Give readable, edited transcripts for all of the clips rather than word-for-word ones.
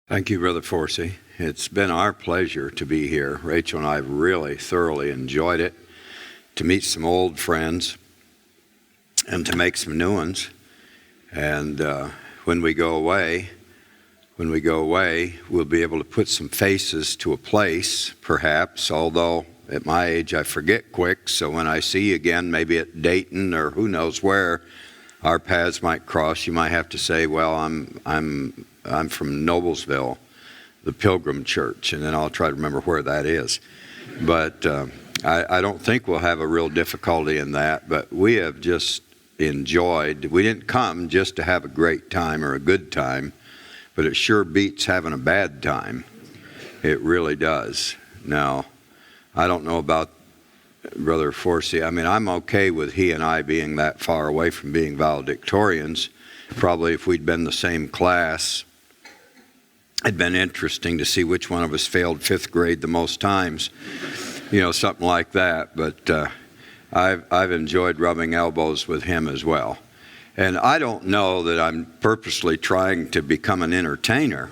Thank you, Brother Forsey. It's been our pleasure to be here. Rachel and I have really thoroughly enjoyed it, to meet some old friends and to make some new ones. And when we go away, we'll be able to put some faces to a place, perhaps, although at my age I forget quick. So when I see you again, maybe at Dayton or who knows where, our paths might cross. You might have to say, well, I'm from Noblesville, the Pilgrim Church, and then I'll try to remember where that is. But I don't think we'll have a real difficulty in that, but we have just enjoyed. We didn't come just to have a great time or a good time, but it sure beats having a bad time. It really does. Now, I don't know about Brother Forsey. I mean, I'm okay with he and I being that far away from being valedictorians. Probably if we'd been the same class, it'd been interesting to see which one of us failed fifth grade the most times, something like that. But I've enjoyed rubbing elbows with him as well. And I don't know that I'm purposely trying to become an entertainer.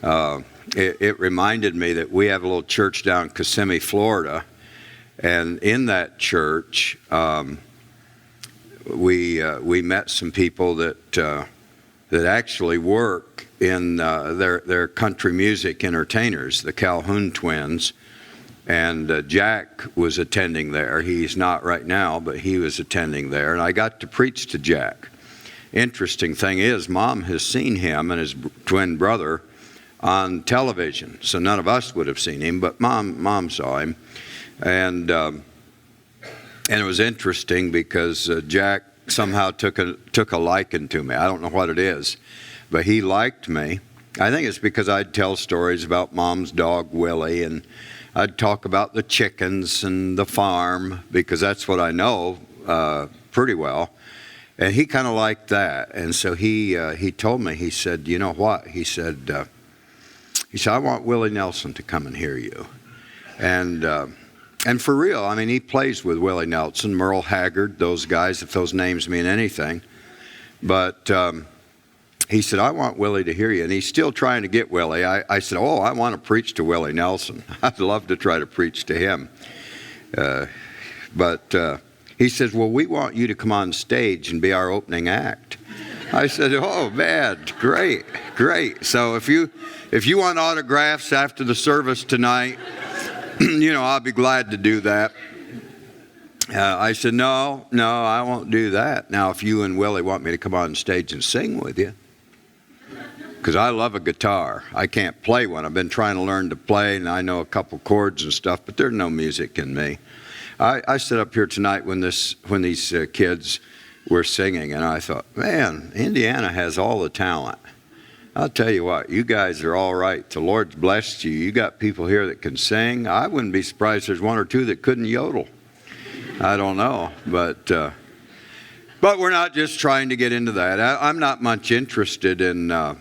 It reminded me that we have a little church down in Kissimmee, Florida, and in that church, we met some people that actually work in their country music entertainers, the Calhoun twins, and Jack was attending there. He's not right now, but he was attending there, and I got to preach to Jack. Interesting thing is, Mom has seen him and his twin brother on television, so none of us would have seen him, but Mom saw him, and it was interesting because Jack somehow took a liking to me. I don't know what it is, but he liked me. I think it's because I'd tell stories about Mom's dog, Willie, and I'd talk about the chickens and the farm because that's what I know pretty well. And he kind of liked that. And so he told me, he said, you know what? He said, I want Willie Nelson to come and hear you. And for real, I mean, he plays with Willie Nelson, Merle Haggard, those guys, if those names mean anything. But he said, I want Willie to hear you. And he's still trying to get Willie. I said, I want to preach to Willie Nelson. I'd love to try to preach to him. But he says, well, we want you to come on stage and be our opening act. I said, oh, man, great. So if you want autographs after the service tonight, I'll be glad to do that. I said, no, I won't do that. Now, if you and Willie want me to come on stage and sing with you, because I love a guitar. I can't play one. I've been trying to learn to play, and I know a couple chords and stuff, but there's no music in me. I stood up here tonight when these kids were singing, and I thought, man, Indiana has all the talent. I'll tell you what, you guys are all right. The Lord's blessed you. You got people here that can sing. I wouldn't be surprised there's one or two that couldn't yodel. I don't know, but we're not just trying to get into that. I'm not much interested in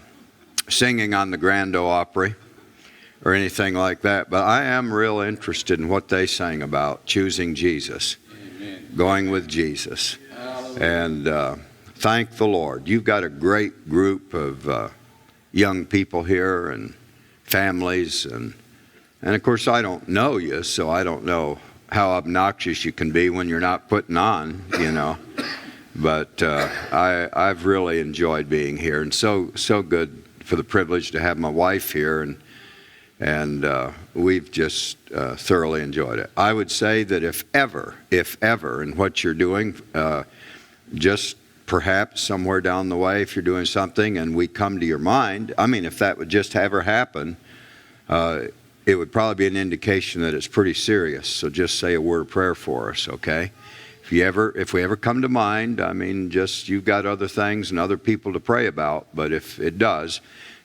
singing on the Grand Ole Opry or anything like that, but I am real interested in what they sang about, choosing Jesus, Amen. Going with Jesus. Hallelujah. And thank the Lord. You've got a great group of young people here and families, and of course I don't know you, so I don't know how obnoxious you can be when you're not putting on, But I've really enjoyed being here, and so good for the privilege to have my wife here, and we've just thoroughly enjoyed it. I would say that if ever, in what you're doing, just perhaps somewhere down the way, if you're doing something and we come to your mind, I mean, if that would just ever happen, it would probably be an indication that it's pretty serious. So just say a word of prayer for us, okay? If we ever come to mind, I mean, you've got other things and other people to pray about, but if it does,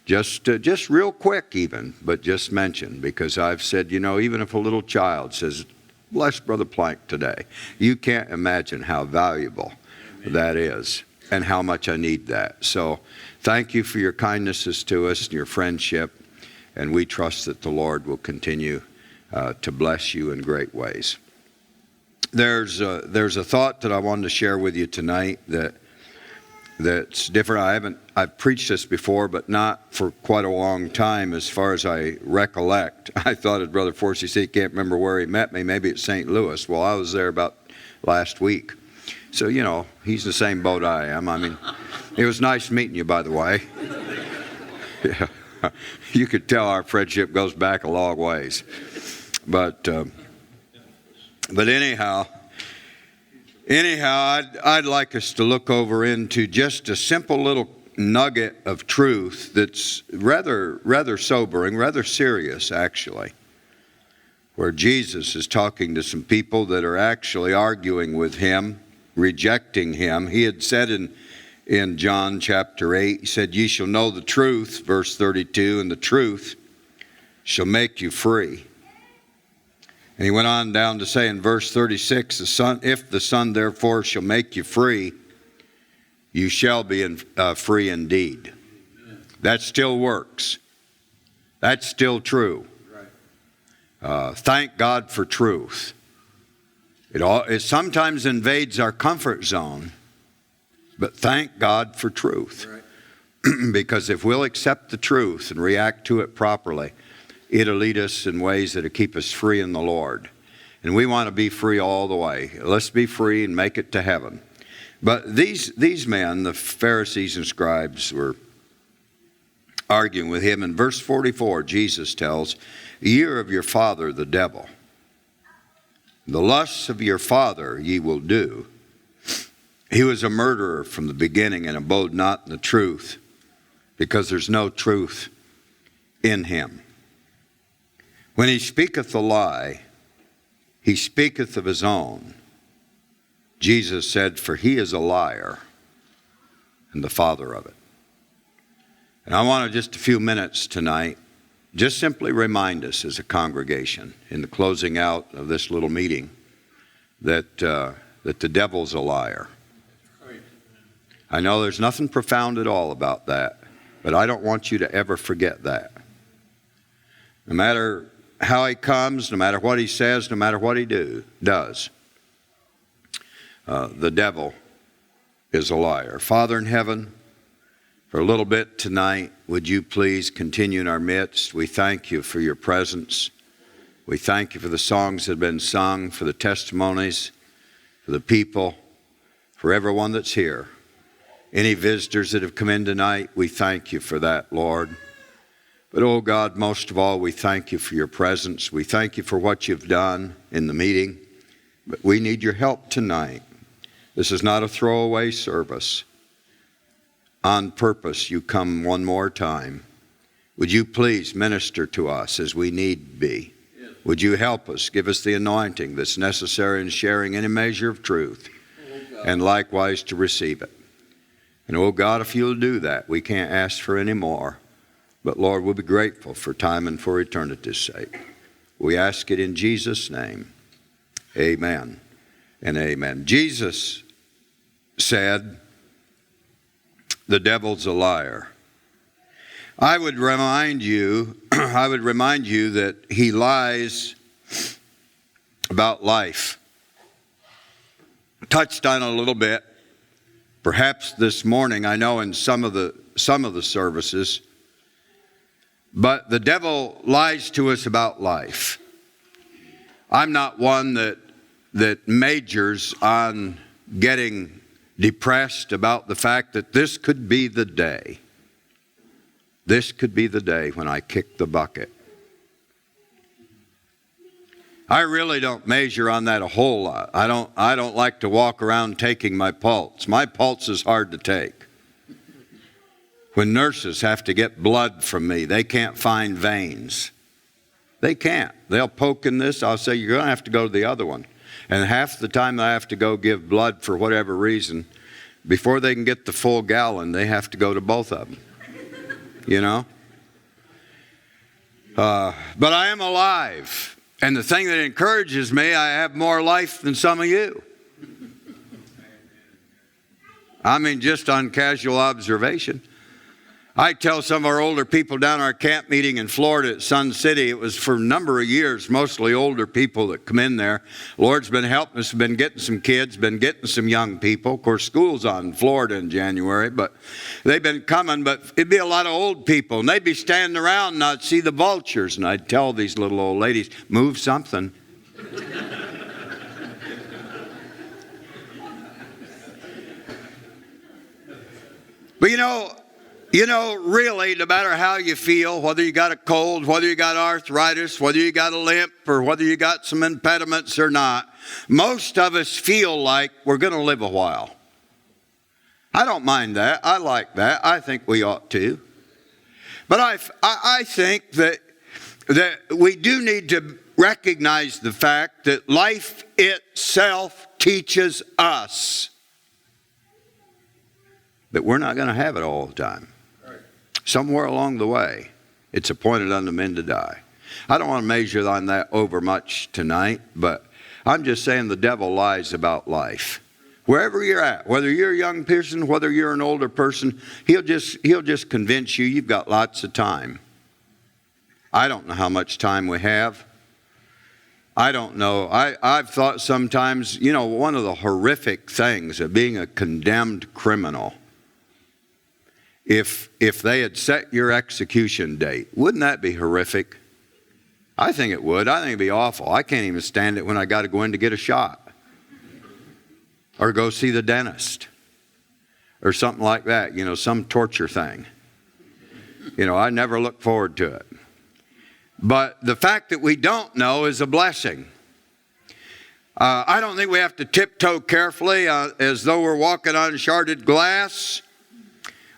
just real quick even, but just mention, because I've said, even if a little child says, bless Brother Plank today, you can't imagine how valuable that is and how much I need that. So thank you for your kindnesses to us and your friendship, and we trust that the Lord will continue to bless you in great ways. There's a thought that I wanted to share with you tonight that that's different. I've preached this before, but not for quite a long time as far as I recollect. I thought of Brother Force, he said he can't remember where he met me. Maybe it's St. Louis. Well, I was there about last week. So, you know, he's the same boat I am. I mean, it was nice meeting you, by the way. Yeah. You could tell our friendship goes back a long ways. But anyhow, I'd like us to look over into just a simple little nugget of truth that's rather sobering, rather serious, actually, where Jesus is talking to some people that are actually arguing with him, rejecting him. He had said in John chapter 8, he said, "Ye shall know the truth," verse 32, "and the truth shall make you free." And he went on down to say in verse 36, "If the Son therefore shall make you free, you shall be free indeed." That still works. That's still true. Thank God for truth. It sometimes invades our comfort zone, but thank God for truth. Right. Because if we'll accept the truth and react to it properly, it'll lead us in ways that'll keep us free in the Lord. And we want to be free all the way. Let's be free and make it to heaven. But these men, the Pharisees and scribes, were arguing with him. In verse 44, Jesus tells, "Ye are of your father the devil. The lusts of your father ye will do. He was a murderer from the beginning and abode not in the truth, because there's no truth in him. When he speaketh a lie, he speaketh of his own." Jesus said, "For he is a liar and the father of it." And I want to just a few minutes tonight just simply remind us as a congregation in the closing out of this little meeting that the devil's a liar. I know there's nothing profound at all about that, but I don't want you to ever forget that. No matter how he comes, no matter what he says, no matter what he does, the devil is a liar. Father in heaven, for a little bit tonight, would you please continue in our midst? We thank you for your presence. We thank you for the songs that have been sung, for the testimonies, for the people, for everyone that's here. Any visitors that have come in tonight, we thank you for that, Lord. But, oh God, most of all, we thank you for your presence. We thank you for what you've done in the meeting. But we need your help tonight. This is not a throwaway service. On purpose, you come one more time. Would you please minister to us as we need be? Yes. Would you help us, give us the anointing that's necessary in sharing any measure of truth, and likewise to receive it. And oh God, if you'll do that, we can't ask for any more. But Lord, we'll be grateful for time and for eternity's sake. We ask it in Jesus' name. Amen and amen. Jesus said, "The devil's a liar." I would remind you that he lies about life. Touched on a little bit, perhaps this morning, I know in some of the services, but the devil lies to us about life. I'm not one that majors on getting depressed about the fact that this could be the day. This could be the day when I kick the bucket. I really don't measure on that a whole lot. I don't like to walk around taking my pulse. My pulse is hard to take. When nurses have to get blood from me, they can't find veins. They can't. They'll poke in this. I'll say, "You're going to have to go to the other one." And half the time I have to go give blood for whatever reason, before they can get the full gallon, they have to go to both of them. You know? But I am alive. And the thing that encourages me, I have more life than some of you. I mean, just on casual observation. I tell some of our older people down our camp meeting in Florida at Sun City, it was for a number of years, mostly older people that come in there. Lord's been helping us, been getting some kids, been getting some young people. Of course, school's on in Florida in January, but they've been coming. But it'd be a lot of old people, and they'd be standing around, and I'd see the vultures, and I'd tell these little old ladies, move something. But you know, really, no matter how you feel, whether you got a cold, whether you got arthritis, whether you got a limp, or whether you got some impediments or not, most of us feel like we're going to live a while. I don't mind that. I like that. I think we ought to. But I think that we do need to recognize the fact that life itself teaches us that we're not going to have it all the time. Somewhere along the way, it's appointed unto men to die. I don't want to measure on that over much tonight, but I'm just saying the devil lies about life. Wherever you're at, whether you're a young person, whether you're an older person, he'll just convince you you've got lots of time. I don't know how much time we have. I don't know. I've thought sometimes, one of the horrific things of being a condemned criminal, if they had set your execution date, wouldn't that be horrific? I think it would. I think it'd be awful. I can't even stand it when I got to go in to get a shot or go see the dentist or something like that, some torture thing. I never look forward to it. But the fact that we don't know is a blessing. I don't think we have to tiptoe carefully as though we're walking on uncharted glass.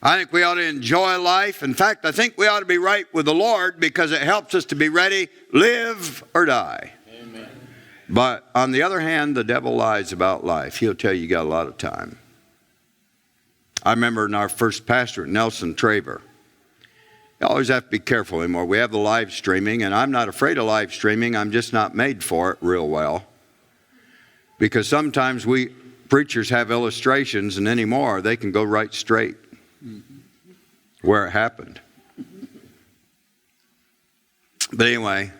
I think we ought to enjoy life. In fact, I think we ought to be right with the Lord because it helps us to be ready, live or die. Amen. But on the other hand, the devil lies about life. He'll tell you got a lot of time. I remember in our first pastorate, Nelson Traver. You always have to be careful anymore. We have the live streaming, and I'm not afraid of live streaming. I'm just not made for it real well. Because sometimes we preachers have illustrations, and anymore, they can go right straight where it happened. But anyway,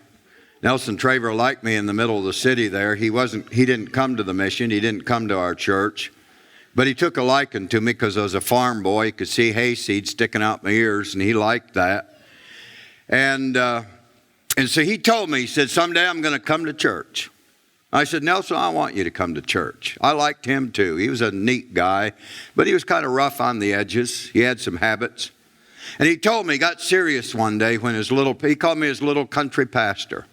Nelson Traver liked me in the middle of the city there. He didn't come to the mission. He didn't come to our church. But he took a liking to me because I was a farm boy. He could see hayseed sticking out my ears, and he liked that. And so he told me, he said, someday I'm going to come to church. I said, Nelson, I want you to come to church. I liked him too. He was a neat guy, but he was kind of rough on the edges. He had some habits. And he told me, he got serious one day when he called me his little country pastor.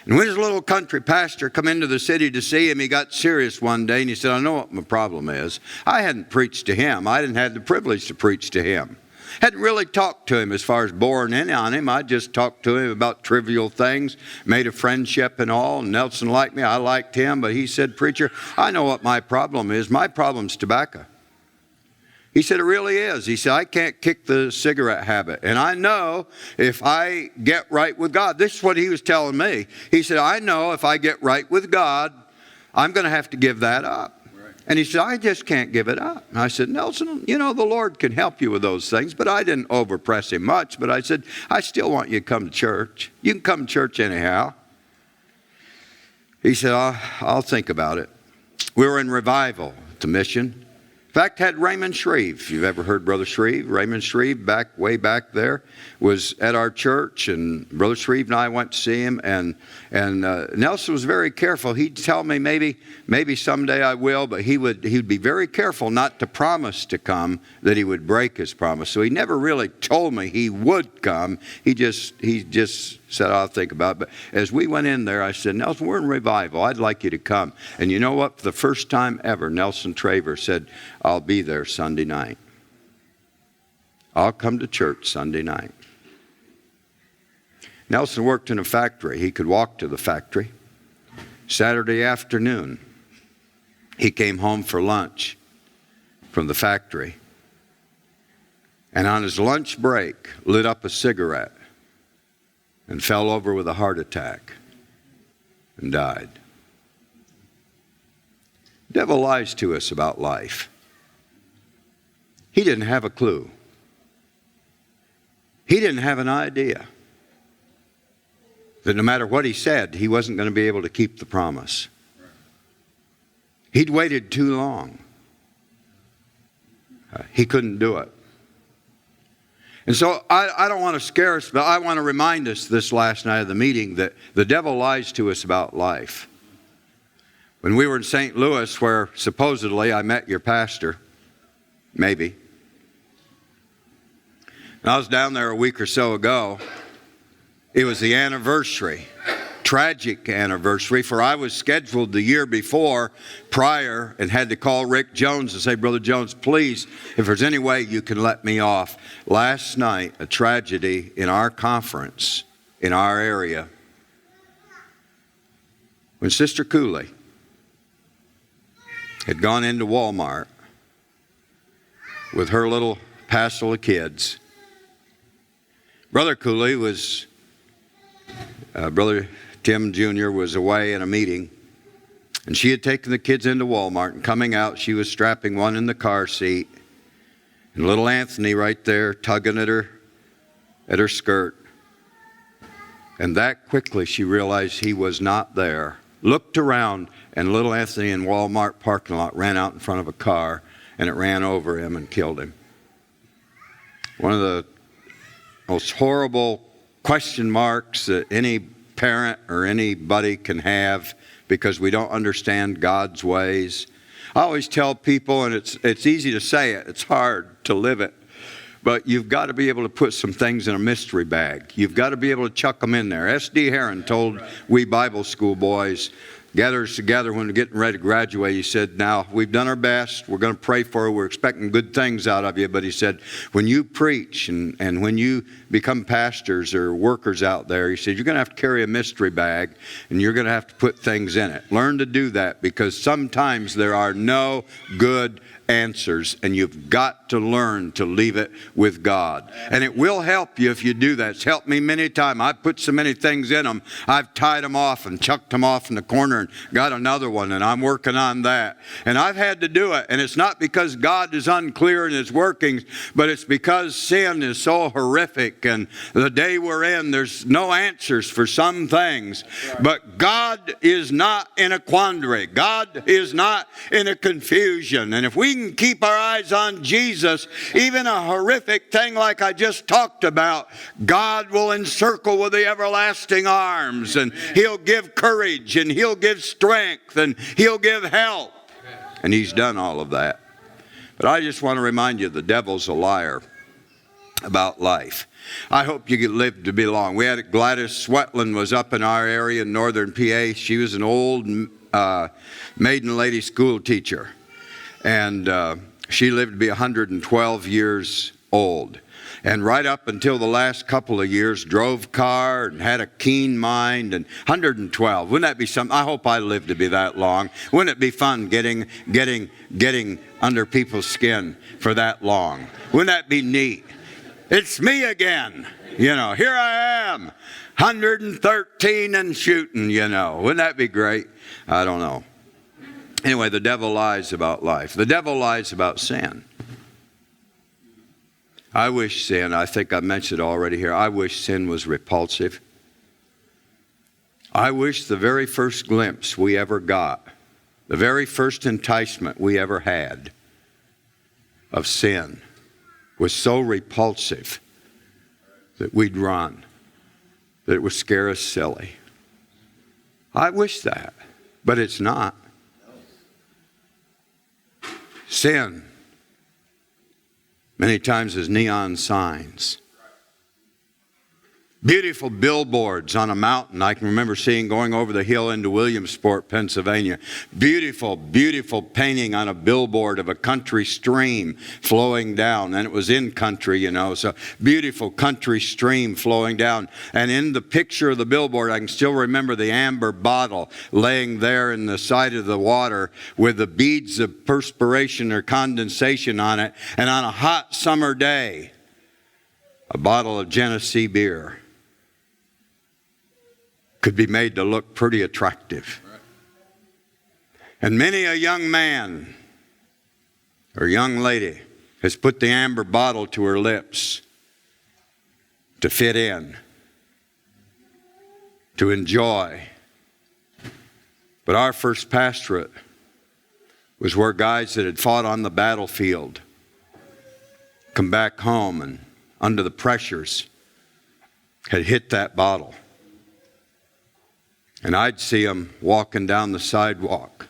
And when his little country pastor come into the city to see him, he got serious one day and he said, I know what my problem is. I hadn't preached to him. I didn't have the privilege to preach to him. Hadn't really talked to him as far as boring in on him. I just talked to him about trivial things, made a friendship and all. Nelson liked me, I liked him, but he said, preacher, I know what my problem is. My problem's tobacco. He said, it really is. He said, I can't kick the cigarette habit. And I know if I get right with God, this is what he was telling me. He said, I know if I get right with God, I'm going to have to give that up. And he said, I just can't give it up. And I said, Nelson, the Lord can help you with those things. But I didn't overpress him much. But I said, I still want you to come to church. You can come to church anyhow. He said, I'll think about it. We were in revival at the mission. In fact, had Raymond Shreve. If you've ever heard Brother Shreve, Raymond Shreve, way back there, was at our church, and Brother Shreve and I went to see him, and Nelson was very careful. He'd tell me maybe someday I will, but he'd be very careful not to promise to come, that he would break his promise. So he never really told me he would come. He just said, I'll think about it. But as we went in there, I said, Nelson, we're in revival. I'd like you to come. And you know what? For the first time ever, Nelson Traver said, I'll be there Sunday night. I'll come to church Sunday night. Nelson worked in a factory. He could walk to the factory. Saturday afternoon, he came home for lunch from the factory. And on his lunch break, lit up a cigarette and fell over with a heart attack and died. The devil lies to us about life. He didn't have a clue. He didn't have an idea that no matter what he said, he wasn't going to be able to keep the promise. He'd waited too long. He couldn't do it. And so I don't want to scare us, but I want to remind us this last night of the meeting that the devil lies to us about life. When we were in St. Louis, where supposedly I met your pastor, maybe. And I was down there a week or so ago. It was the anniversary, tragic anniversary, for I was scheduled the year before, prior, and had to call Rick Jones and say, Brother Jones, please, if there's any way you can let me off. Last night, a tragedy in our conference, in our area, when Sister Cooley had gone into Walmart with her little passel of kids. Brother Cooley was, Brother Tim Jr. was away in a meeting, and she had taken the kids into Walmart, and coming out, she was strapping one in the car seat, and little Anthony right there tugging at her skirt. And that quickly she realized he was not there. Looked around, and little Anthony in Walmart parking lot ran out in front of a car, and it ran over him and killed him. One of the most horrible question marks that any parent or anybody can have because we don't understand God's ways. I always tell people, and it's easy to say it, it's hard to live it, but you've got to be able to put some things in a mystery bag. You've got to be able to chuck them in there. S.D. Heron told we Bible school boys, gather us together when we're getting ready to graduate. He said, now, we've done our best. We're going to pray for you. We're expecting good things out of you. But he said, when you preach and when you become pastors or workers out there, he said, you're going to have to carry a mystery bag and you're going to have to put things in it. Learn to do that because sometimes there are no good answers, and you've got to learn to leave it with God. And it will help you if you do that. It's helped me many times. I've put so many things in them. I've tied them off and chucked them off in the corner and got another one, and I'm working on that. And I've had to do it. And it's not because God is unclear in his workings, but it's because sin is so horrific. And the day we're in, there's no answers for some things. But God is not in a quandary. God is not in a confusion. And if we can keep our eyes on Jesus, even a horrific thing like I just talked about, God will encircle with the everlasting arms, and he'll give courage, and he'll give strength, and he'll give help. And he's done all of that. But I just want to remind you, the devil's a liar about life. I hope you live to be long. We had Gladys Swetland was up in our area in northern PA. She was an old maiden lady school teacher. And she lived to be 112 years old. And right up until the last couple of years, drove car and had a keen mind. And 112, wouldn't that be something? I hope I live to be that long. Wouldn't it be fun getting under people's skin for that long? Wouldn't that be neat? It's me again. You know, here I am, 113 and shooting, you know. Wouldn't that be great? I don't know. Anyway, the devil lies about life. The devil lies about sin. I wish sin, I think I mentioned it already here, I wish sin was repulsive. I wish the very first glimpse we ever got, the very first enticement we ever had of sin was so repulsive that we'd run, that it would scare us silly. I wish that, but it's not. Sin, many times, is neon signs. Beautiful billboards on a mountain. I can remember seeing going over the hill into Williamsport, Pennsylvania. Beautiful, beautiful painting on a billboard of a country stream flowing down. And it was in country, you know. So beautiful country stream flowing down. And in the picture of the billboard, I can still remember the amber bottle laying there in the side of the water with the beads of perspiration or condensation on it. And on a hot summer day, a bottle of Genesee beer could be made to look pretty attractive. And many a young man or young lady has put the amber bottle to her lips to fit in, to enjoy. But our first pastorate was where guys that had fought on the battlefield come back home and under the pressures had hit that bottle. And I'd see them walking down the sidewalk,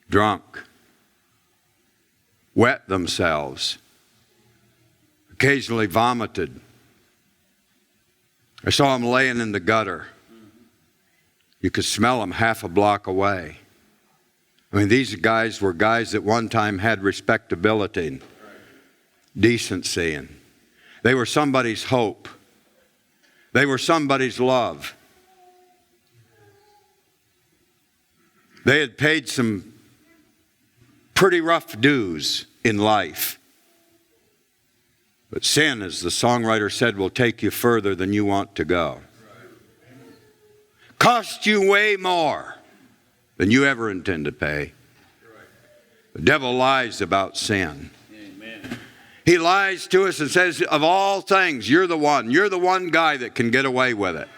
drunk, wet themselves, occasionally vomited. I saw them laying in the gutter. You could smell them half a block away. I mean, these guys were guys that one time had respectability and decency, and they were somebody's hope. They were somebody's love. They had paid some pretty rough dues in life. But sin, as the songwriter said, will take you further than you want to go. Cost you way more than you ever intend to pay. The devil lies about sin. Amen. He lies to us and says, of all things, you're the one guy that can get away with it.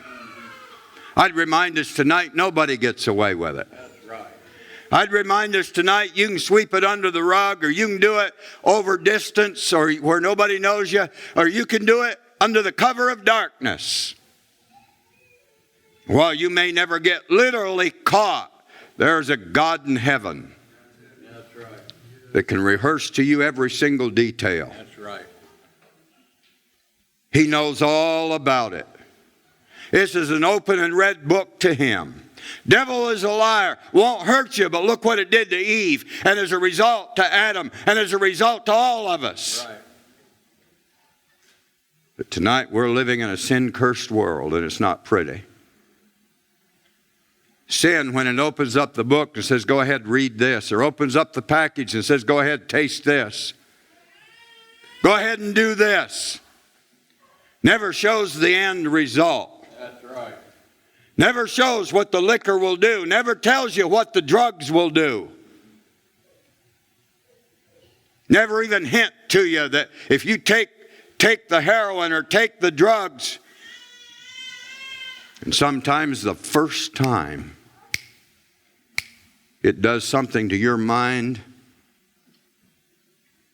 I'd remind us tonight, nobody gets away with it. I'd remind us tonight, you can sweep it under the rug, or you can do it over distance, or where nobody knows you, or you can do it under the cover of darkness. While you may never get literally caught, there's a God in heaven that can rehearse to you every single detail. That's right. He knows all about it. This is an open and read book to him. Devil is a liar. Won't hurt you, but look what it did to Eve, and as a result to Adam, and as a result to all of us. Right. But tonight we're living in a sin-cursed world, and it's not pretty. Sin, when it opens up the book and says, go ahead, read this, or opens up the package and says, go ahead, taste this. Go ahead and do this. Never shows the end result. That's right. Never shows what the liquor will do. Never tells you what the drugs will do. Never even hint to you that if you take the heroin or take the drugs, and sometimes the first time it does something to your mind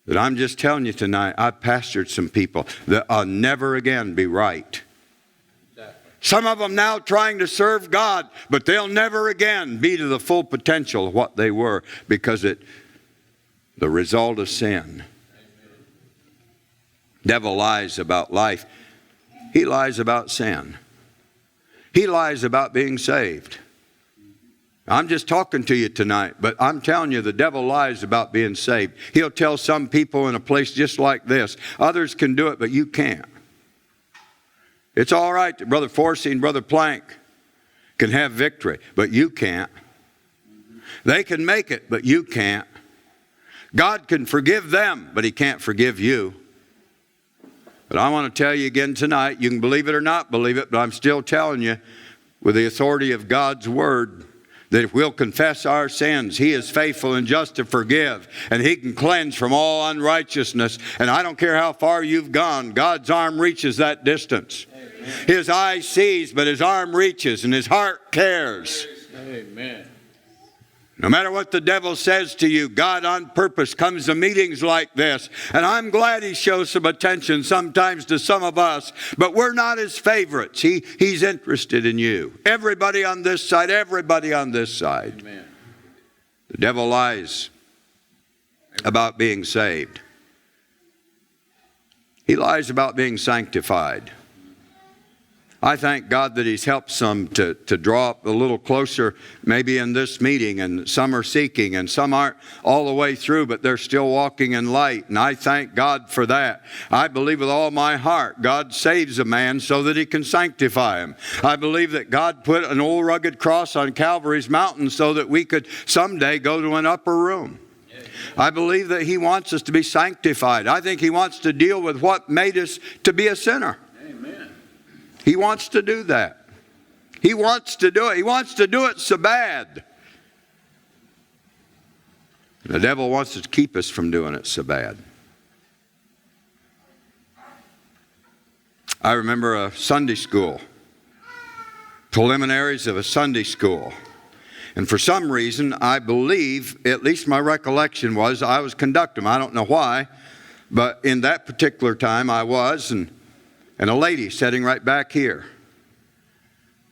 that I'm just telling you tonight, I've pastored some people that will never again be right. Some of them now trying to serve God, but they'll never again be to the full potential of what they were because the result of sin. Devil lies about life. He lies about sin. He lies about being saved. I'm just talking to you tonight, but I'm telling you the devil lies about being saved. He'll tell some people in a place just like this, others can do it, but you can't. It's all right that Brother Forsey and Brother Plank can have victory, but you can't. They can make it, but you can't. God can forgive them, but he can't forgive you. But I want to tell you again tonight, you can believe it or not believe it, but I'm still telling you with the authority of God's word that if we'll confess our sins, he is faithful and just to forgive, and he can cleanse from all unrighteousness. And I don't care how far you've gone, God's arm reaches that distance. Amen. His eye sees, but his arm reaches, and his heart cares. Amen. No matter what the devil says to you, God on purpose comes to meetings like this. And I'm glad he shows some attention sometimes to some of us, but we're not his favorites. He's interested in you. Everybody on this side, everybody on this side. Amen. The devil lies about being saved. He lies about being sanctified. I thank God that he's helped some to draw up a little closer maybe in this meeting, and some are seeking and some aren't all the way through, but they're still walking in light, and I thank God for that. I believe with all my heart God saves a man so that he can sanctify him. I believe that God put an old rugged cross on Calvary's mountain so that we could someday go to an upper room. I believe that he wants us to be sanctified. I think he wants to deal with what made us to be a sinner. Amen. He wants to do that. He wants to do it. He wants to do it so bad. The devil wants to keep us from doing it so bad. I remember a Sunday school, preliminaries of a Sunday school. And for some reason, I believe, at least my recollection was, I was conducting. I don't know why, but in that particular time I was, and a lady sitting right back here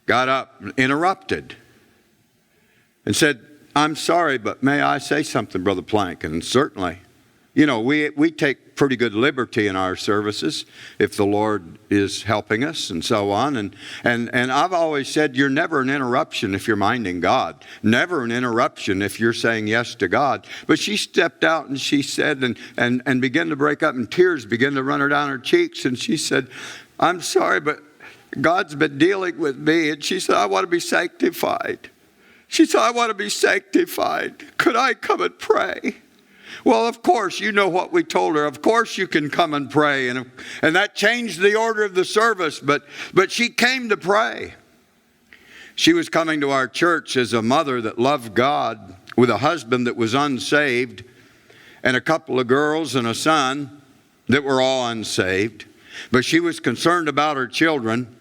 got up, interrupted, and said, "I'm sorry, but may I say something, Brother Plank?" And certainly, you know, we take pretty good liberty in our services if the Lord is helping us and so on. And I've always said you're never an interruption if you're minding God. Never an interruption if you're saying yes to God. But she stepped out and she said, and began to break up, and tears began to run her down her cheeks. And she said, "I'm sorry, but God's been dealing with me." And she said, "I want to be sanctified." She said, "I want to be sanctified. Could I come and pray?" Well, of course, you know what we told her. Of course you can come and pray. And that changed the order of the service. But she came to pray. She was coming to our church as a mother that loved God, with a husband that was unsaved, and a couple of girls and a son that were all unsaved. But she was concerned about her children.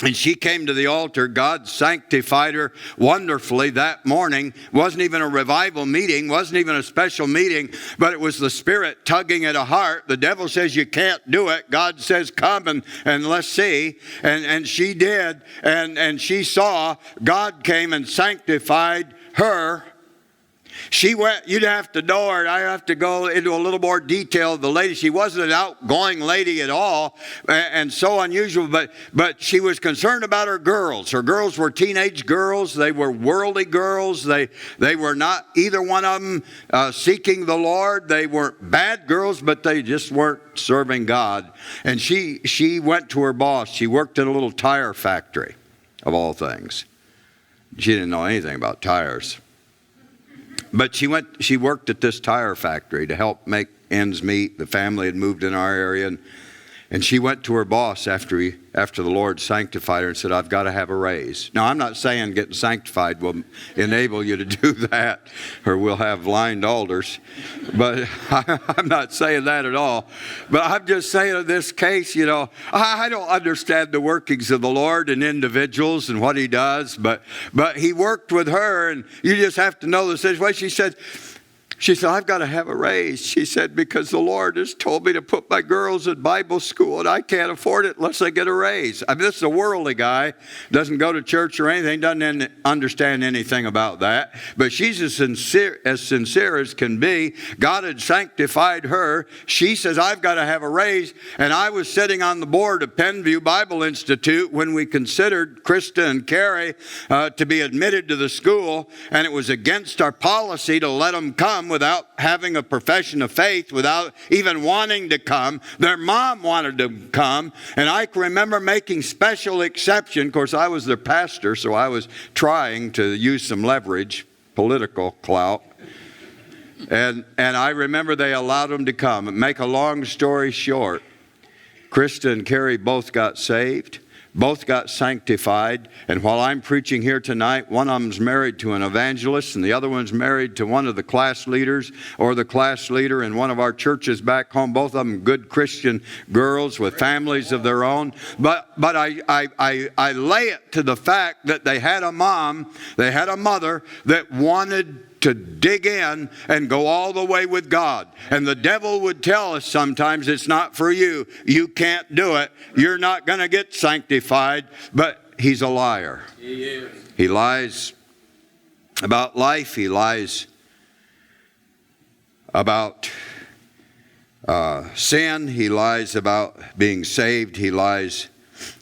And she came to the altar. God sanctified her wonderfully that morning. Wasn't even a revival meeting, wasn't even a special meeting, but it was the Spirit tugging at a heart. The devil says you can't do it. God says come and let's see. And she did, and she saw. God came and sanctified her. She went, you'd have to know her, and I have to go into a little more detail of the lady. She wasn't an outgoing lady at all, and so unusual, but she was concerned about her girls. Her girls were teenage girls. They were worldly girls. They were not, either one of them, seeking the Lord. They weren't bad girls, but they just weren't serving God. And she went to her boss. She worked in a little tire factory, of all things. She didn't know anything about tires. But she worked at this tire factory to help make ends meet. The family had moved in our area, and she went to her boss after the Lord sanctified her and said, "I've got to have a raise." Now, I'm not saying getting sanctified will enable you to do that, or we'll have blind alders. But I'm not saying that at all. But I'm just saying in this case, you know, I don't understand the workings of the Lord and individuals and what He does. But He worked with her, and you just have to know the situation. She said, "I've got to have a raise." She said, "Because the Lord has told me to put my girls in Bible school, and I can't afford it unless I get a raise." I mean, this is a worldly guy, doesn't go to church or anything, doesn't understand anything about that. But she's as sincere as can be. God had sanctified her. She says, "I've got to have a raise." And I was sitting on the board of Penview Bible Institute when we considered Krista and Carrie to be admitted to the school, and it was against our policy to let them come without having a profession of faith, without even wanting to come. Their mom wanted to come, and I can remember making special exception. Of course, I was their pastor, so I was trying to use some leverage, political clout. And I remember they allowed them to come. Make a long story short, Krista and Carrie both got saved. Both got sanctified, and while I'm preaching here tonight, one of them's married to an evangelist, and the other one's married to one of the class leaders, or the class leader in one of our churches back home. Both of them good Christian girls with families of their own. But I lay it to the fact that they had a mother that wanted to dig in and go all the way with God. And the devil would tell us sometimes, "It's not for you. You can't do it. You're not going to get sanctified." But he's a liar. He lies about life. He lies about sin. He lies about being saved. He lies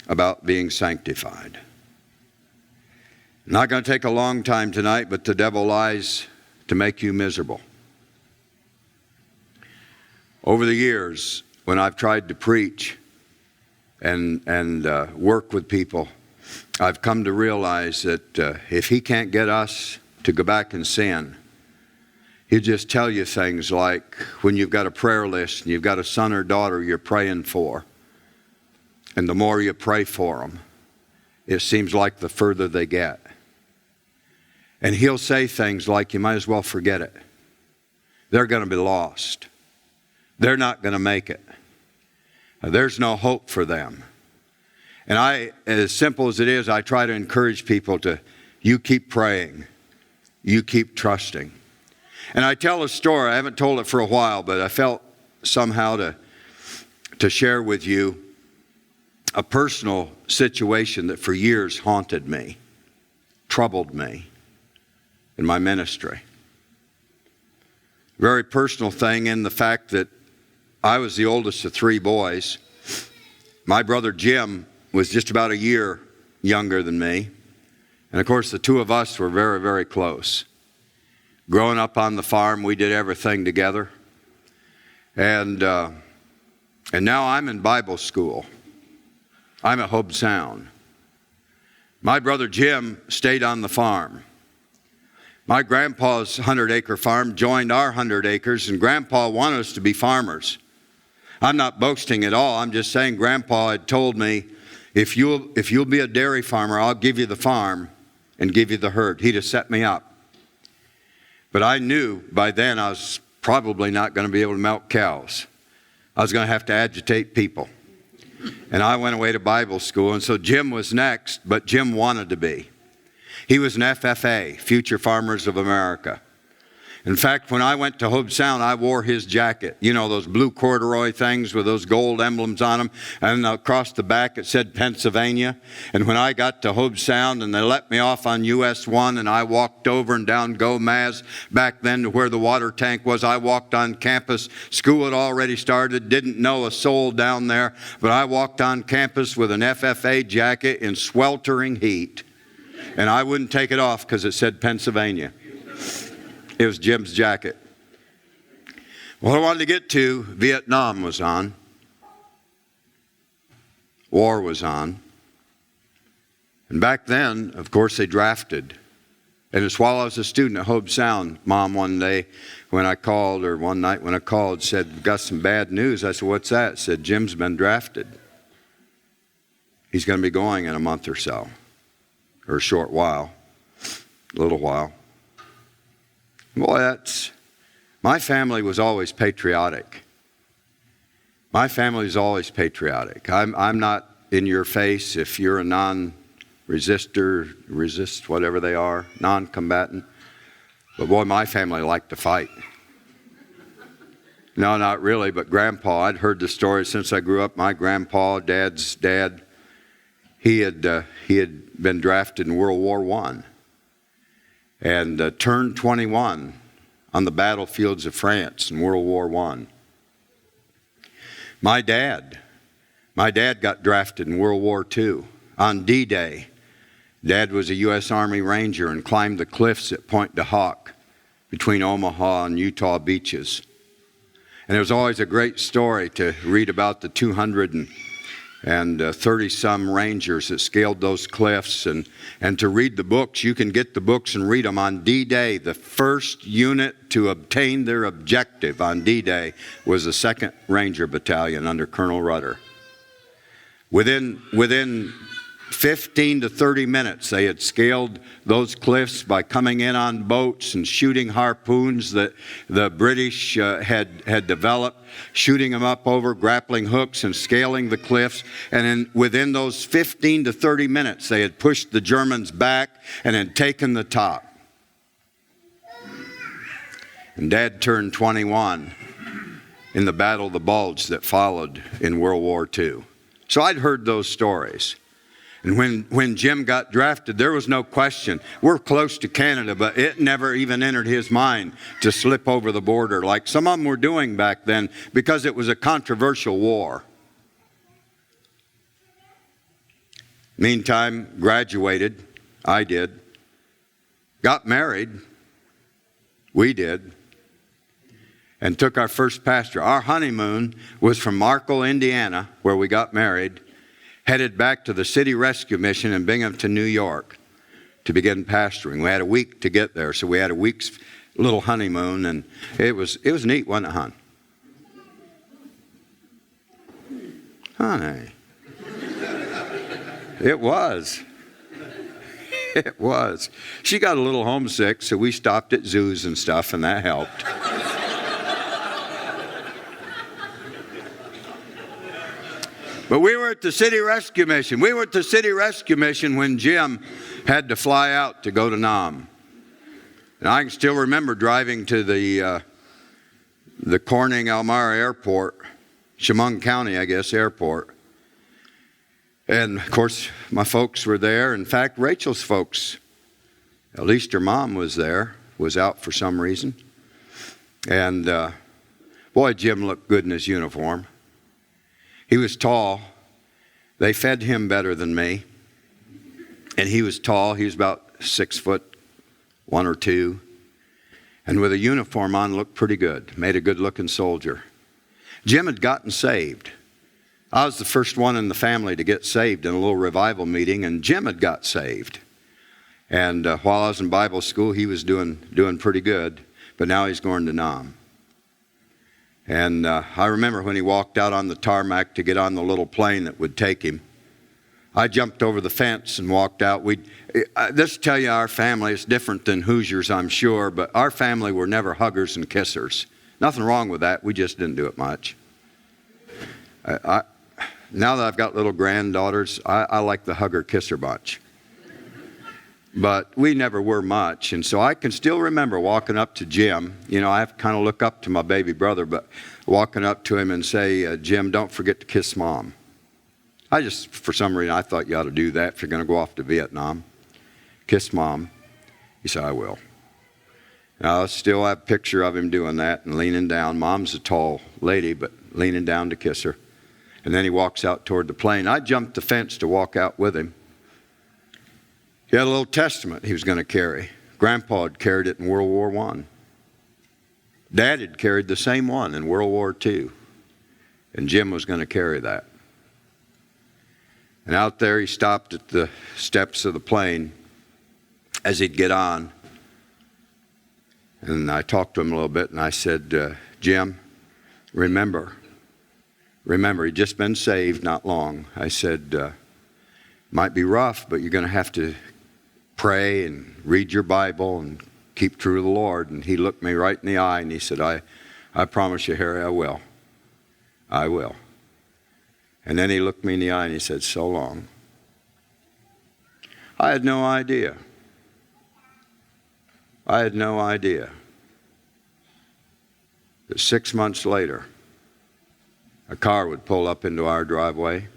about being sanctified. Not going to take a long time tonight, but the devil lies to make you miserable. Over the years, when I've tried to preach and work with people, I've come to realize that if he can't get us to go back and sin, he'll just tell you things like when you've got a prayer list and you've got a son or daughter you're praying for, and the more you pray for them, it seems like the further they get. And he'll say things like, "You might as well forget it. They're going to be lost. They're not going to make it. There's no hope for them." And as simple as it is, I try to encourage people you keep praying, you keep trusting. And I tell a story, I haven't told it for a while, but I felt somehow to share with you a personal situation that for years haunted me, troubled me in my ministry. Very personal thing in the fact that I was the oldest of 3 boys. My brother Jim was just about a year younger than me. And of course, the 2 of us were very, very close. Growing up on the farm, we did everything together. And now I'm in Bible school. I'm at Hobe Sound. My brother Jim stayed on the farm. My grandpa's 100-acre farm joined our 100 acres, and Grandpa wanted us to be farmers. I'm not boasting at all. I'm just saying Grandpa had told me, if you'll be a dairy farmer, I'll give you the farm and give you the herd. He'd have set me up. But I knew by then I was probably not going to be able to milk cows. I was going to have to agitate people. And I went away to Bible school, and so Jim was next, but Jim wanted to be. He was an FFA, Future Farmers of America. In fact, when I went to Hobe Sound, I wore his jacket. You know, those blue corduroy things with those gold emblems on them. And across the back it said Pennsylvania. And when I got to Hobe Sound and they let me off on US 1 and I walked over and down Gomez, back then to where the water tank was, I walked on campus. School had already started, didn't know a soul down there. But I walked on campus with an FFA jacket in sweltering heat. And I wouldn't take it off because it said Pennsylvania. It was Jim's jacket. What I wanted to get to, Vietnam was on. War was on. And back then, of course, they drafted. And it's while I was a student at Hobe Sound, Mom one day when I called, or one night when I called, said, "We've got some bad news." I said, "What's that?" Said, "Jim's been drafted. He's going to be going in a month or so, or a short while, a little while." Boy, my family was always patriotic. My family is always patriotic. I'm not in your face if you're a non-resistor, resist whatever they are, non-combatant. But boy, my family liked to fight. No, not really, but Grandpa, I'd heard the story since I grew up. My grandpa, Dad's dad, he had been drafted in World War I. And turned 21 on the battlefields of France in World War I. My dad got drafted in World War II on D-Day. Dad was a U.S. Army Ranger and climbed the cliffs at Pointe du Hoc between Omaha and Utah beaches. And it was always a great story to read about the 230-some Rangers that scaled those cliffs, and to read the books. You can get the books and read them. On D-Day, the first unit to obtain their objective on D-Day was the 2nd Ranger Battalion under Colonel Rudder. Within 15 to 30 minutes, they had scaled those cliffs by coming in on boats and shooting harpoons that the British had developed, shooting them up over grappling hooks and scaling the cliffs. And within those 15 to 30 minutes, they had pushed the Germans back and had taken the top. And Dad turned 21 in the Battle of the Bulge that followed in World War II. So I'd heard those stories. And when Jim got drafted, there was no question. We're close to Canada, but it never even entered his mind to slip over the border like some of them were doing back then, because it was a controversial war. Meantime, graduated. I did. Got married. We did. And took our first pastor. Our honeymoon was from Markle, Indiana, where we got married, headed back to the City Rescue Mission in Binghamton, New York, to begin pastoring. We had a week to get there, so we had a week's little honeymoon, and it was neat, wasn't it, hon? Honey. It was. It was. She got a little homesick, so we stopped at zoos and stuff, and that helped. But we were at the City Rescue Mission. We were at the City Rescue Mission when Jim had to fly out to go to Nam. And I can still remember driving to the Corning Elmira Airport, Chemung County, I guess, airport. And, of course, my folks were there. In fact, Rachel's folks, at least her mom was there, was out for some reason. And, boy, Jim looked good in his uniform. He was tall. They fed him better than me. And he was tall. He was about 6'1" or 2. And with a uniform on, looked pretty good. Made a good-looking soldier. Jim had gotten saved. I was the first one in the family to get saved in a little revival meeting, and Jim had got saved. And while I was in Bible school, he was doing pretty good, but now he's going to Nam. And I remember when he walked out on the tarmac to get on the little plane that would take him. I jumped over the fence and walked out. This tell you our family is different than Hoosiers, I'm sure, but our family were never huggers and kissers. Nothing wrong with that. We just didn't do it much. Now that I've got little granddaughters, I like the hugger-kisser bunch. But we never were much. And so I can still remember walking up to Jim. You know, I have to kind of look up to my baby brother, but walking up to him and say, Jim, don't forget to kiss Mom. For some reason, I thought you ought to do that if you're going to go off to Vietnam. Kiss Mom. He said, I will. And I still have a picture of him doing that and leaning down. Mom's a tall lady, but leaning down to kiss her. And then he walks out toward the plane. I jumped the fence to walk out with him. He had a little testament he was going to carry. Grandpa had carried it in World War I. Dad had carried the same one in World War II. And Jim was going to carry that. And out there he stopped at the steps of the plane as he'd get on. And I talked to him a little bit and I said, Jim, remember, he'd just been saved not long. I said, might be rough, but you're going to have to pray and read your Bible and keep true to the Lord. And he looked me right in the eye and he said, I promise you, Harry, I will. I will. And then he looked me in the eye and he said, so long. I had no idea. That 6 months later, a car would pull up into our driveway.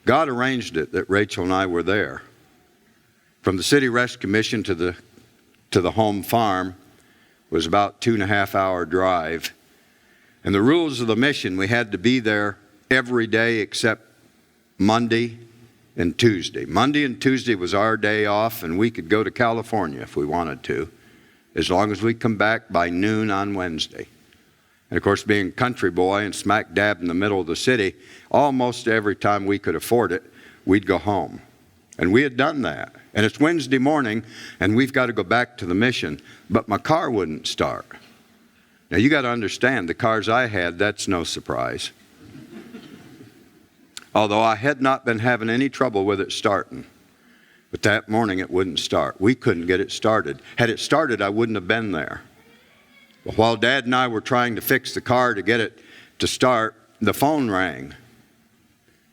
God arranged it that Rachel and I were there. From the City Rescue Mission to the home farm was about 2.5 hour drive. And the rules of the mission, we had to be there every day except Monday and Tuesday. Monday and Tuesday was our day off, and we could go to California if we wanted to, as long as we come back by noon on Wednesday. And of course, being a country boy and smack dab in the middle of the city, almost every time we could afford it, we'd go home. And we had done that. And it's Wednesday morning, and we've got to go back to the mission, but my car wouldn't start. Now, you got to understand, the cars I had, that's no surprise. Although I had not been having any trouble with it starting. But that morning it wouldn't start. We couldn't get it started. Had it started, I wouldn't have been there. But while Dad and I were trying to fix the car to get it to start, the phone rang.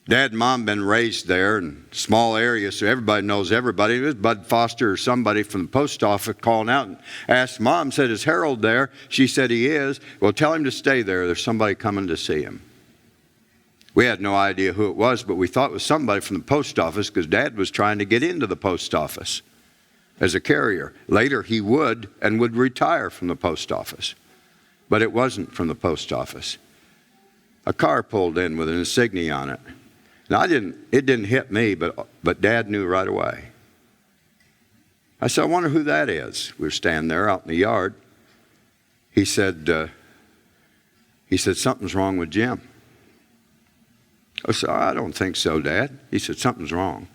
Dad and Mom been raised there in a small area, so everybody knows everybody. It was Bud Foster or somebody from the post office calling out and asked Mom, said, is Harold there? She said, he is. Well, tell him to stay there. There's somebody coming to see him. We had no idea who it was, but we thought it was somebody from the post office because Dad was trying to get into the post office as a carrier. Later, he would retire from the post office. But it wasn't from the post office. A car pulled in with an insignia on it. Now, it didn't hit me, but Dad knew right away. I said, I wonder who that is. We were standing there out in the yard. He said, something's wrong with Jim. I said, I don't think so, Dad. He said, something's wrong.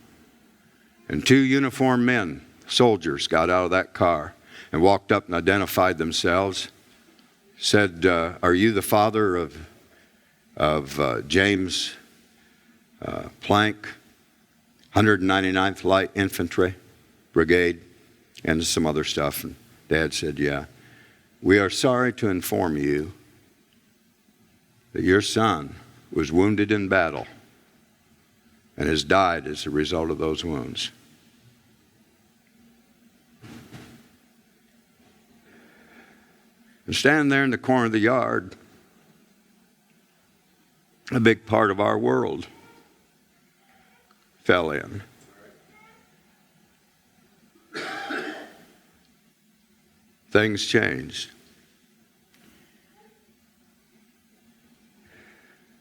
And 2 uniformed men, soldiers, got out of that car and walked up and identified themselves. Said, are you the father of James Plank, 199th Light Infantry Brigade, and some other stuff? And Dad said, yeah. We are sorry to inform you that your son was wounded in battle and has died as a result of those wounds. And standing there in the corner of the yard, a big part of our world fell in. Things changed.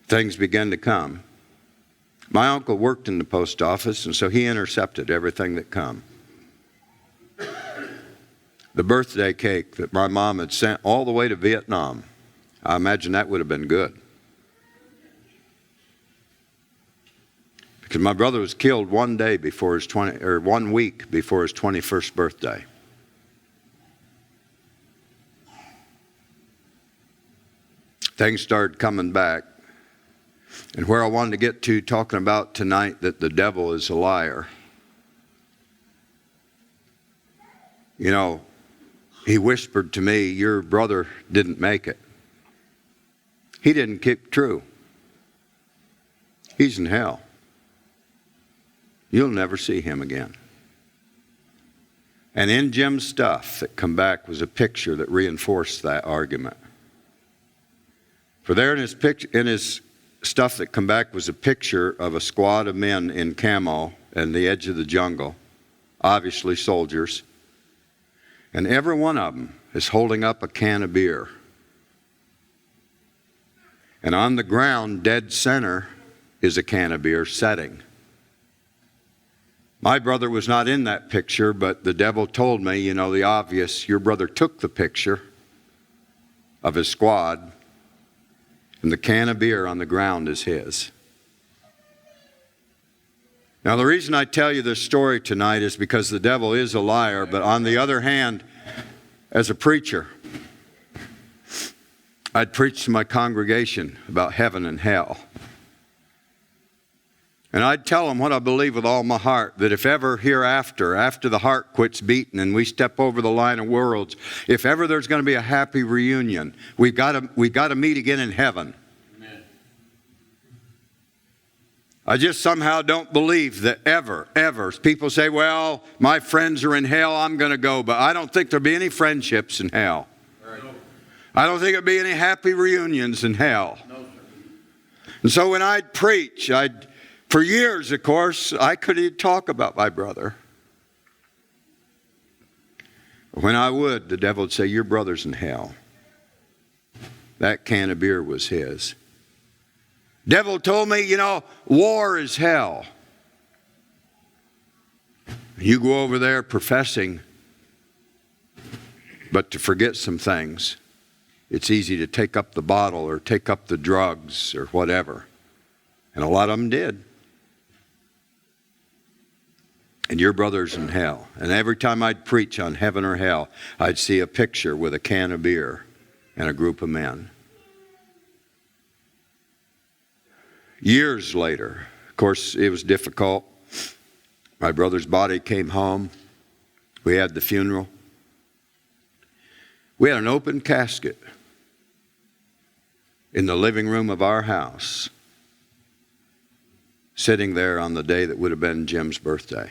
Things began to come. My uncle worked in the post office, and so he intercepted everything that come. The birthday cake that my mom had sent all the way to Vietnam, I imagine that would have been good. Because my brother was killed 1 day before his 1 week before his 21st birthday. Things started coming back. And where I wanted to get to talking about tonight that the devil is a liar. You know, he whispered to me, your brother didn't make it. He didn't keep true. He's in hell. You'll never see him again. And in Jim's stuff that come back was a picture that reinforced that argument. For there in his stuff that come back was a picture of a squad of men in camo and the edge of the jungle, obviously soldiers. And every one of them is holding up a can of beer. And on the ground, dead center, is a can of beer setting. My brother was not in that picture, but the devil told me, you know, the obvious, your brother took the picture of his squad, and the can of beer on the ground is his. Now, the reason I tell you this story tonight is because the devil is a liar, but on the other hand, as a preacher, I'd preach to my congregation about heaven and hell. And I'd tell them what I believe with all my heart, that if ever hereafter, after the heart quits beating and we step over the line of worlds, if ever there's going to be a happy reunion, we've got to meet again in heaven. Amen. I just somehow don't believe that ever. People say, well, my friends are in hell, I'm going to go. But I don't think there'll be any friendships in hell. Right. I don't think there'll be any happy reunions in hell. No, sir. And so when I'd preach, for years, of course, I couldn't talk about my brother. When I would, the devil would say, your brother's in hell. That can of beer was his. Devil told me, you know, war is hell. You go over there professing, but to forget some things. It's easy to take up the bottle or take up the drugs or whatever. And a lot of them did. And your brother's in hell. And every time I'd preach on heaven or hell, I'd see a picture with a can of beer and a group of men. Years later, of course, it was difficult. My brother's body came home. We had the funeral. We had an open casket in the living room of our house, sitting there on the day that would have been Jim's birthday.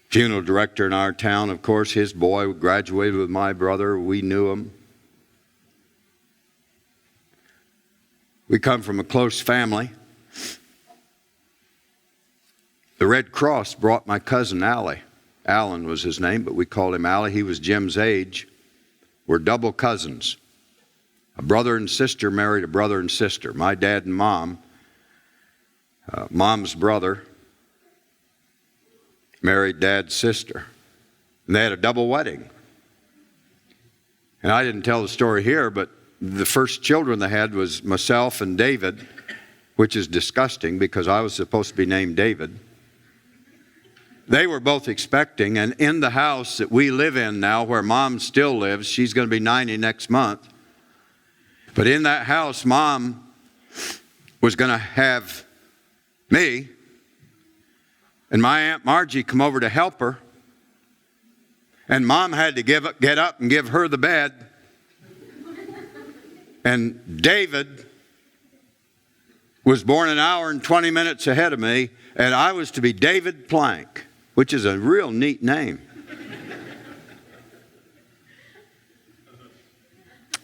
Funeral director in our town, of course, his boy graduated with my brother. We knew him. We come from a close family. The Red Cross brought my cousin Allie. Alan was his name, but we called him Allie. He was Jim's age. We're double cousins. A brother and sister married a brother and sister. My dad and mom, mom's brother, married dad's sister. And they had a double wedding. And I didn't tell the story here, but the first children they had was myself and David, which is disgusting because I was supposed to be named David. They were both expecting, and in the house that we live in now, where Mom still lives, she's going to be 90 next month. But in that house, Mom was going to have me and my Aunt Margie come over to help her. And Mom had to get up and give her the bed. And David was born an hour and 20 minutes ahead of me, and I was to be David Plank, which is a real neat name.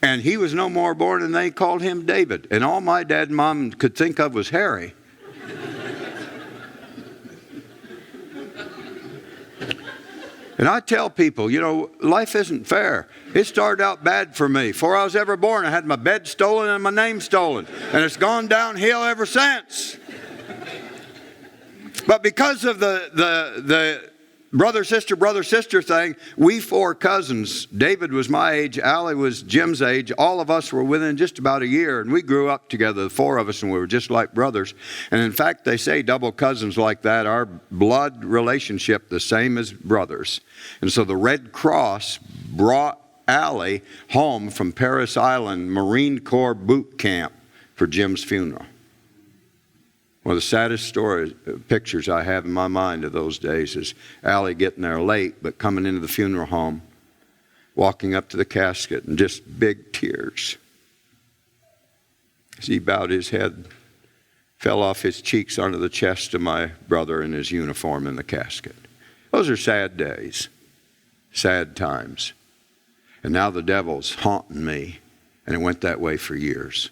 And he was no more born, and they called him David. And all my dad and mom could think of was Harry. And I tell people, life isn't fair. It started out bad for me. Before I was ever born, I had my bed stolen and my name stolen. And it's gone downhill ever since. But because of the brother-sister thing, we 4 cousins, David was my age, Allie was Jim's age, all of us were within just about a year, and we grew up together, the 4 of us, and we were just like brothers. And in fact, they say double cousins like that, our blood relationship the same as brothers. And so the Red Cross brought Allie home from Parris Island Marine Corps boot camp for Jim's funeral. One of the saddest pictures I have in my mind of those days is Allie getting there late, but coming into the funeral home, walking up to the casket, and just big tears. As he bowed his head, fell off his cheeks onto the chest of my brother in his uniform in the casket. Those are sad days, sad times. And now the devil's haunting me, and it went that way for years.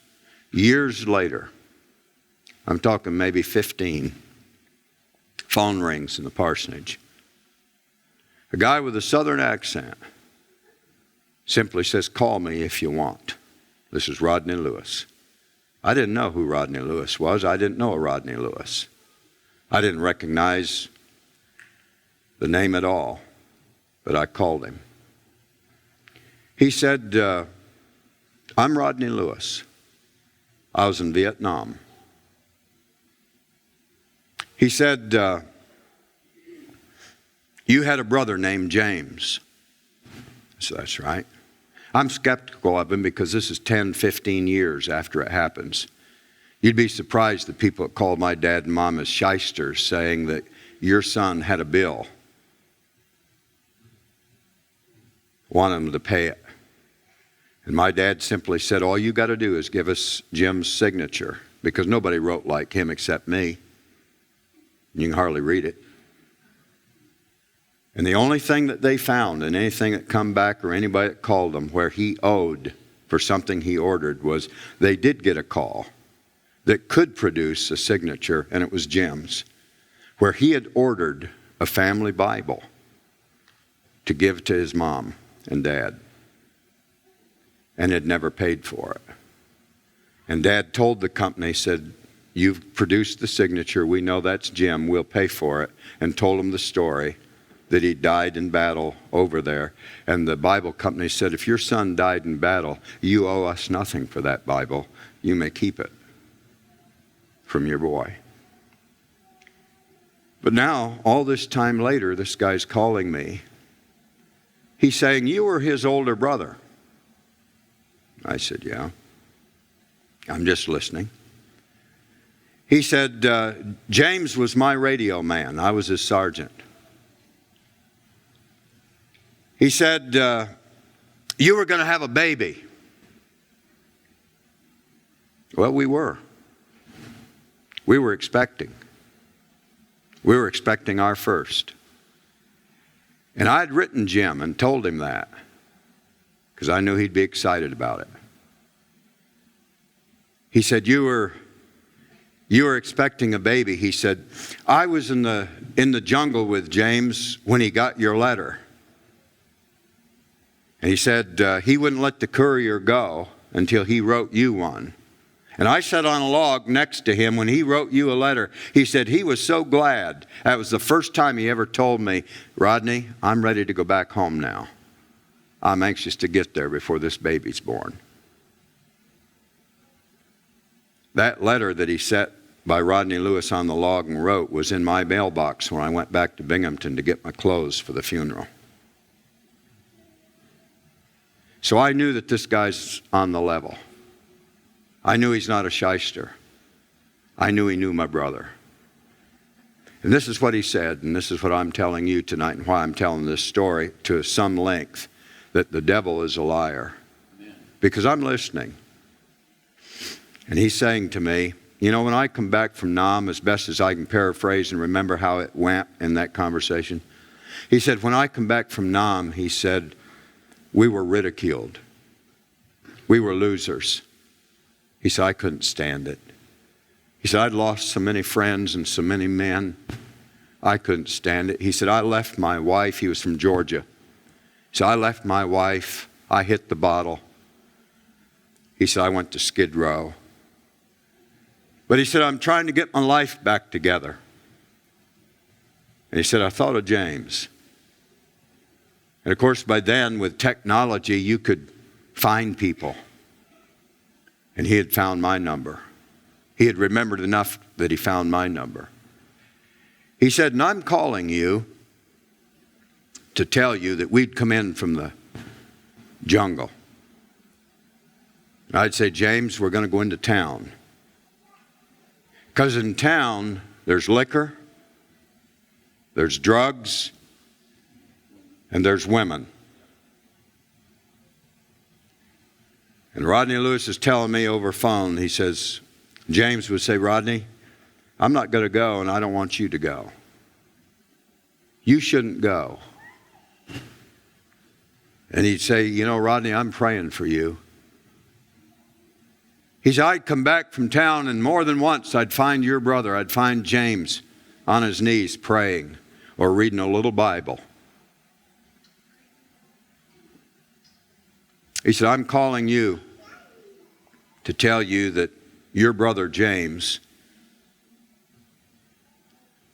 Years later, I'm talking maybe 15. Phone rings in the parsonage. A guy with a southern accent simply says, "Call me if you want." This is Rodney Lewis. I didn't know who Rodney Lewis was. I didn't know a Rodney Lewis. I didn't recognize the name at all, but I called him. He said, "I'm Rodney Lewis. I was in Vietnam." He said, "You had a brother named James." I said, "That's right." I'm skeptical of him because this is 10, 15 years after it happens. You'd be surprised the people that called my dad and mom as shysters, saying that your son had a bill, wanted him to pay it. And my dad simply said, "All you got to do is give us Jim's signature," because nobody wrote like him except me. You can hardly read it. And the only thing that they found in anything that come back or anybody that called them where he owed for something he ordered was they did get a call that could produce a signature, and it was Jim's, where he had ordered a family Bible to give to his mom and dad and had never paid for it. And Dad told the company, said, "You've produced the signature. We know that's Jim. We'll pay for it." And told him the story that he died in battle over there. And the Bible company said, "If your son died in battle, you owe us nothing for that Bible. You may keep it from your boy." But now, all this time later, this guy's calling me. He's saying, "You were his older brother." I said, "Yeah. I'm just listening." He said, "James was my radio man. I was his sergeant." He said, "You were going to have a baby." Well, we were. We were expecting. We were expecting our first. And I'd written Jim and told him that because I knew he'd be excited about it. He said, You were expecting a baby." He said, "I was in the jungle with James when he got your letter." And he said, he wouldn't let the courier go until he wrote you one. And I sat on a log next to him when he wrote you a letter. He said he was so glad. That was the first time he ever told me, "Rodney, I'm ready to go back home now. I'm anxious to get there before this baby's born." That letter that he set by Rodney Lewis on the log and wrote was in my mailbox when I went back to Binghamton to get my clothes for the funeral. So I knew that this guy's on the level. I knew he's not a shyster. I knew he knew my brother. And this is what he said, and this is what I'm telling you tonight, and why I'm telling this story to some length, that the devil is a liar. Amen. Because I'm listening. And he's saying to me, you know, when I come back from Nam, as best as I can paraphrase and remember how it went in that conversation, he said, when I come back from Nam, he said, we were ridiculed. We were losers. He said, I couldn't stand it. He said, I'd lost so many friends and so many men. I couldn't stand it. He said, I left my wife. He was from Georgia. So I left my wife. I hit the bottle. He said, I went to Skid Row. But he said, I'm trying to get my life back together. And he said, I thought of James. And of course, by then, with technology, you could find people. And he had found my number. He had remembered enough that he found my number. He said, and I'm calling you to tell you that we'd come in from the jungle. And I'd say, James, we're going to go into town. Because in town, there's liquor, there's drugs, and there's women. And Rodney Lewis is telling me over phone, he says, James would say, Rodney, I'm not going to go, and I don't want you to go. You shouldn't go. And he'd say, you know, Rodney, I'm praying for you. He said, I'd come back from town, and more than once I'd find your brother. I'd find James on his knees praying or reading a little Bible. He said, I'm calling you to tell you that your brother James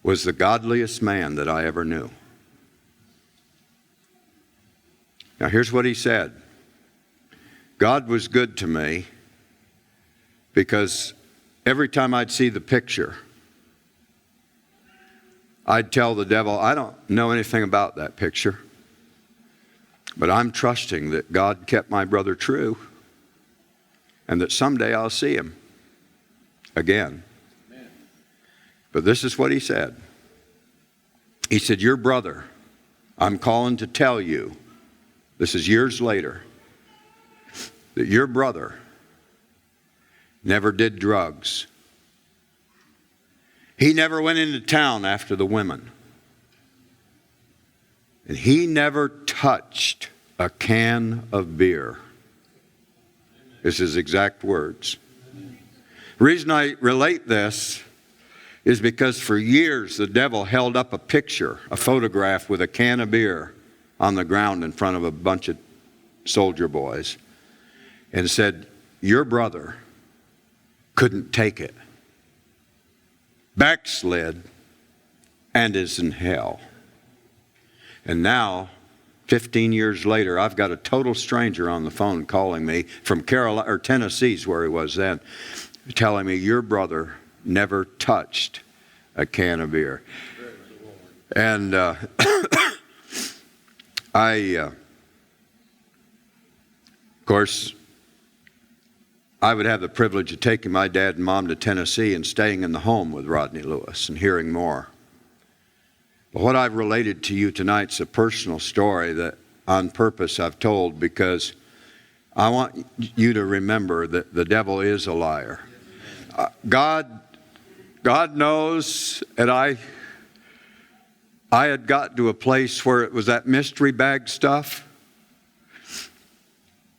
was the godliest man that I ever knew. Now here's what he said. God was good to me because every time I'd see the picture, I'd tell the devil, I don't know anything about that picture, but I'm trusting that God kept my brother true and that someday I'll see him again. Amen. But this is what he said. He said, your brother, I'm calling to tell you, this is years later, that your brother never did drugs. He never went into town after the women. And he never touched a can of beer. It's his exact words. The reason I relate this is because for years the devil held up a picture, a photograph with a can of beer on the ground in front of a bunch of soldier boys and said, your brother couldn't take it, backslid, and is in hell. And now, 15 years later, I've got a total stranger on the phone calling me from Carolina or Tennessee's where he was then, telling me your brother never touched a can of beer. And of course, I would have the privilege of taking my dad and mom to Tennessee and staying in the home with Rodney Lewis and hearing more. But what I've related to you tonight is a personal story that on purpose I've told because I want you to remember that the devil is a liar. God knows, and I had gotten to a place where it was that mystery bag stuff.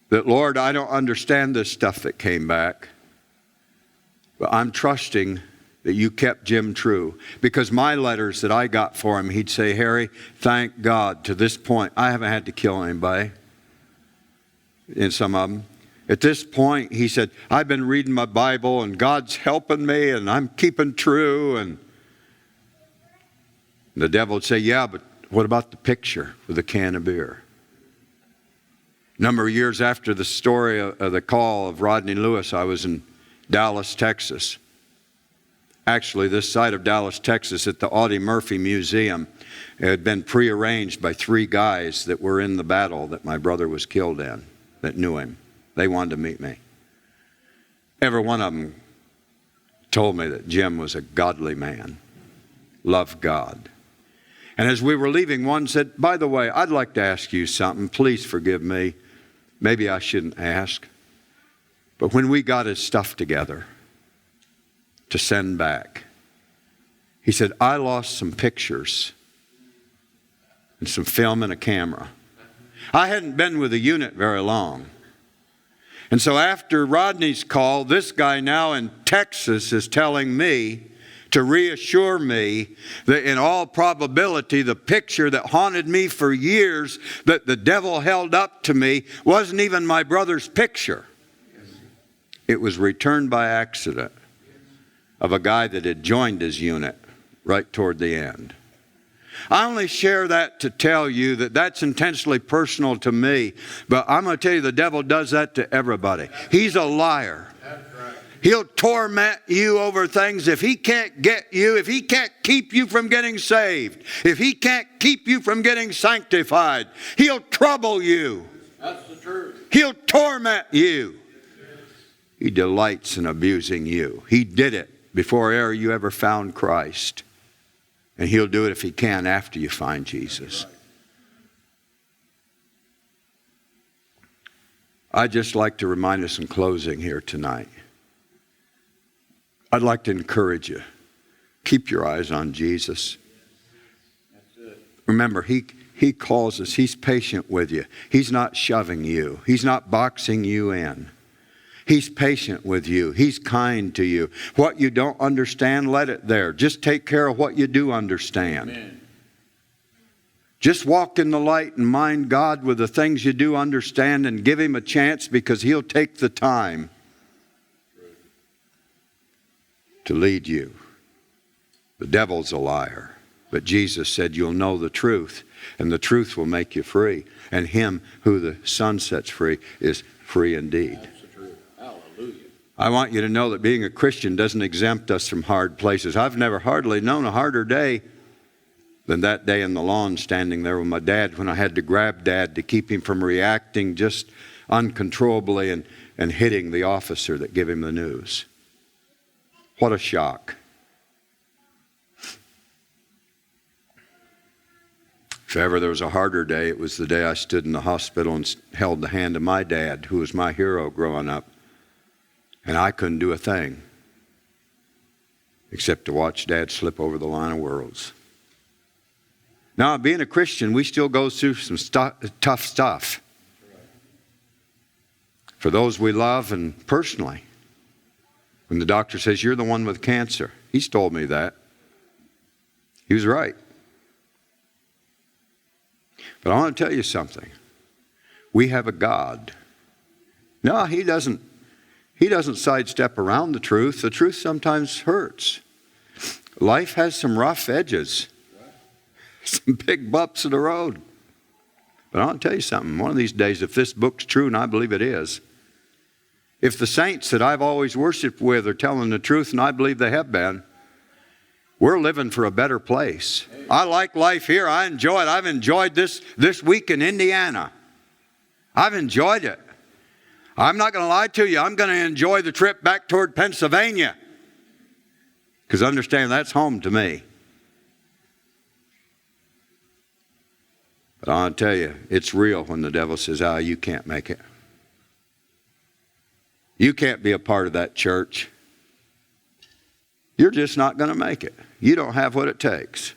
That, Lord, I don't understand this stuff that came back, but I'm trusting that you kept Jim true. Because my letters that I got for him, he'd say, Harry, thank God, to this point, I haven't had to kill anybody in some of them. At this point, he said, I've been reading my Bible, and God's helping me, and I'm keeping true. And the devil would say, yeah, but what about the picture with a can of beer? A number of years after the story of the call of Rodney Lewis, I was in Dallas, Texas. Actually, this side of Dallas, Texas, at the Audie Murphy Museum, it had been prearranged by 3 guys that were in the battle that my brother was killed in, that knew him. They wanted to meet me. Every one of them told me that Jim was a godly man, loved God. And as we were leaving, one said, by the way, I'd like to ask you something. Please forgive me. Maybe I shouldn't ask. But when we got his stuff together to send back, he said, I lost some pictures and some film and a camera. I hadn't been with the unit very long. And so after Rodney's call, this guy now in Texas is telling me to reassure me that in all probability the picture that haunted me for years that the devil held up to me wasn't even my brother's picture. It was returned by accident of a guy that had joined his unit right toward the end. I only share that to tell you that that's intentionally personal to me, but I'm going to tell you the devil does that to everybody. He's a liar. He'll torment you over things. If he can't get you, if he can't keep you from getting saved, if he can't keep you from getting sanctified, he'll trouble you. That's the truth. He'll torment you. He delights in abusing you. He did it before ever you ever found Christ. And he'll do it if he can after you find Jesus. I'd just like to remind us in closing here tonight. I'd like to encourage you. Keep your eyes on Jesus. Remember, he calls us. He's patient with you. He's not shoving you. He's not boxing you in. He's patient with you. He's kind to you. What you don't understand, let it there. Just take care of what you do understand. Amen. Just walk in the light and mind God with the things you do understand and give him a chance, because he'll take the time to lead you. The devil's a liar. But Jesus said you'll know the truth, and the truth will make you free. And him who the Son sets free is free indeed. I want you to know that being a Christian doesn't exempt us from hard places. I've never hardly known a harder day than that day in the lawn standing there with my dad, when I had to grab Dad to keep him from reacting just uncontrollably and hitting the officer that gave him the news. What a shock. If ever there was a harder day, it was the day I stood in the hospital and held the hand of my dad, who was my hero growing up. And I couldn't do a thing except to watch Dad slip over the line of worlds. Now, being a Christian, we still go through some tough stuff. For those we love and personally. When the doctor says, you're the one with cancer. He's told me that. He was right. But I want to tell you something. We have a God. No, He doesn't sidestep around the truth. The truth sometimes hurts. Life has some rough edges. Some big bumps in the road. But I want to tell you something. One of these days, if this book's true, and I believe it is, if the saints that I've always worshiped with are telling the truth, and I believe they have been, we're living for a better place. I like life here. I enjoy it. I've enjoyed this week in Indiana. I've enjoyed it. I'm not going to lie to you. I'm going to enjoy the trip back toward Pennsylvania. Because understand, that's home to me. But I'll tell you, it's real when the devil says, you can't make it. You can't be a part of that church. You're just not going to make it. You don't have what it takes.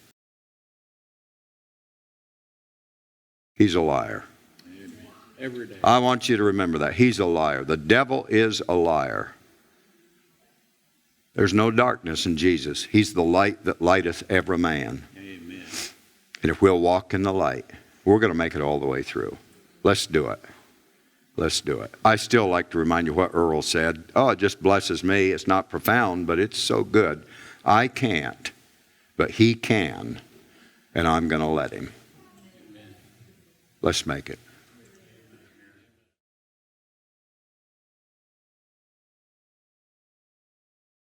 He's a liar. Every day. I want you to remember that. He's a liar. The devil is a liar. There's no darkness in Jesus. He's the light that lighteth every man. Amen. And if we'll walk in the light, we're going to make it all the way through. Let's do it. Let's do it. I still like to remind you what Earl said. It just blesses me. It's not profound, but it's so good. I can't, but he can, and I'm going to let him. Amen. Let's make it.